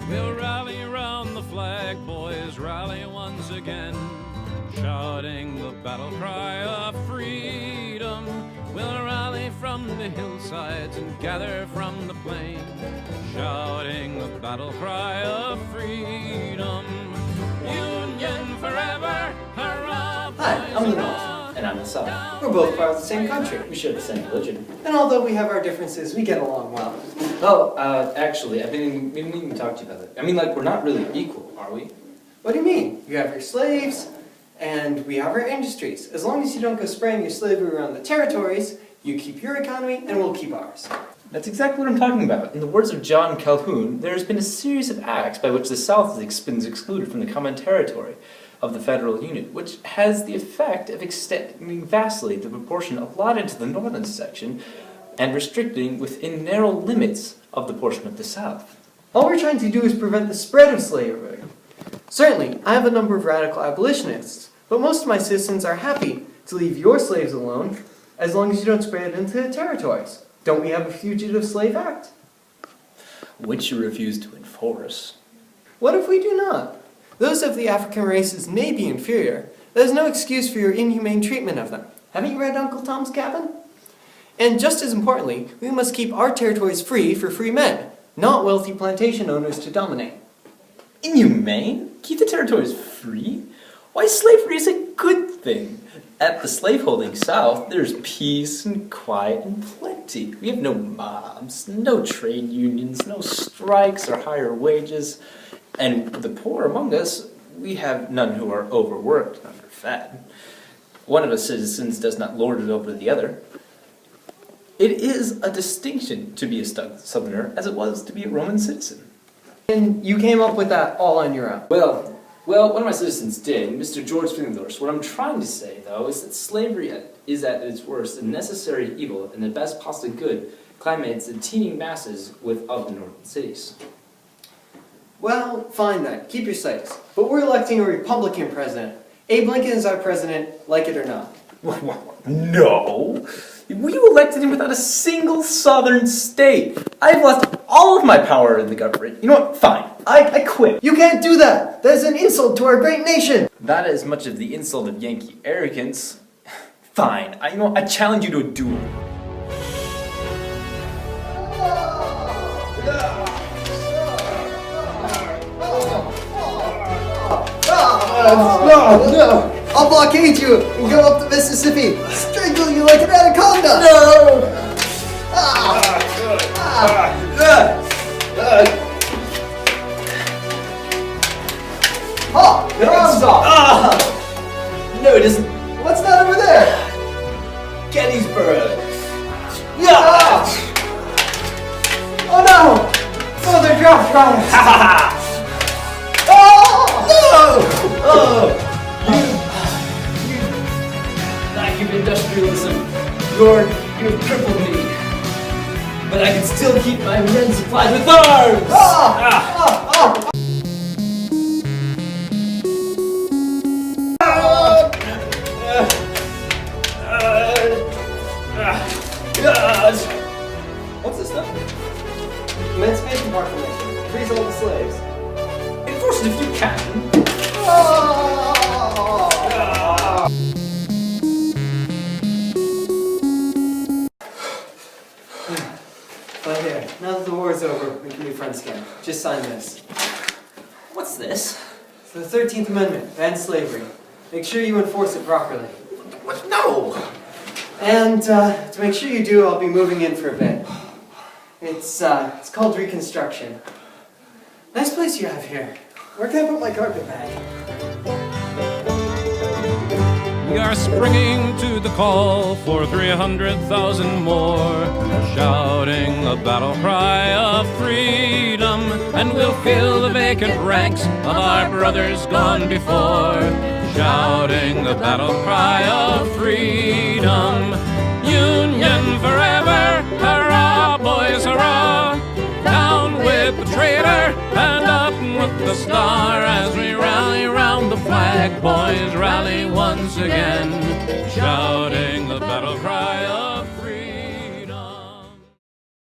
We'll rally round the flag, boys, rally once again, shouting the battle cry of freedom. We'll rally from the hillsides and gather from the plain, shouting the battle cry of freedom. Union forever, hurrah, boys, Hi, I'm the hurrah. North, and I'm the South. We're both part of the same country. We share the same religion. And although we have our differences, we get along well. Oh, actually, I've been meaning to talk to you about it. I mean, like, we're not really equal, are we? What do you mean? You have your slaves, and we have our industries. As long as you don't go spraying your slavery around the territories, you keep your economy, and we'll keep ours. That's exactly what I'm talking about. In the words of John Calhoun, there has been a series of acts by which the South has been excluded from the common territory of the federal union, which has the effect of extending vastly the proportion allotted to the northern section and restricting within narrow limits of the portion of the South. All we're trying to do is prevent the spread of slavery. Certainly, I have a number of radical abolitionists, but most of my citizens are happy to leave your slaves alone as long as you don't spread it into the territories. Don't we have a Fugitive Slave Act? Which you refuse to enforce. What if we do not? Those of the African races may be inferior. There's no excuse for your inhumane treatment of them. Haven't you read Uncle Tom's Cabin? And just as importantly, we must keep our territories free for free men, not wealthy plantation owners to dominate. Inhumane? Keep the territories free? Why, slavery is a good thing. At the slaveholding South, there's peace and quiet and plenty. We have no mobs, no trade unions, no strikes or higher wages. And the poor among us, we have none who are overworked and underfed. One of us citizens does not lord it over the other. It is a distinction to be a Southerner as it was to be a Roman citizen. And you came up with that all on your own. Well, one of my citizens did, Mr. George Fingerdorf. What I'm trying to say, though, is that slavery is at its worst a necessary evil and the best possible good climates the teeming masses of the northern cities. Well, fine then. Keep your slaves. But we're electing a Republican president. Abe Lincoln is our president, like it or not. No! We elected him without a single southern state. I've lost all of my power in the government. You know what? Fine. I quit. You can't do that! That is an insult to our great nation! That is much of the insult of Yankee arrogance. Fine. I challenge you to a duel. No! I'll blockade you and go up the Mississippi, strangle you like an anaconda! No! Oh, your arm's off! No, it isn't. What's that over there? Gettysburg. Oh no! Oh, they're draft runners! Oh! You lack of industrialism. You've crippled me. But I can still keep my men supplied with arms! What's this stuff? Emancipation Proclamation. Frees all the slaves. Enforce it if you can. But here, now that the war is over, we can be friends again. Just sign this. What's this? It's the 13th Amendment, bans slavery. Make sure you enforce it properly. What? No! And to make sure you do, I'll be moving in for a bit. It's called Reconstruction. Nice place you have here. Where can I put my carpet bag? We are springing to the call for 300,000 more, shouting the battle cry of freedom, and we'll fill the vacant ranks of our brothers gone before, shouting the battle cry of freedom. Union forever, hurrah, boys, hurrah! Down with the traitor and up with the star as we rally round the flag, boys, rally once again, shouting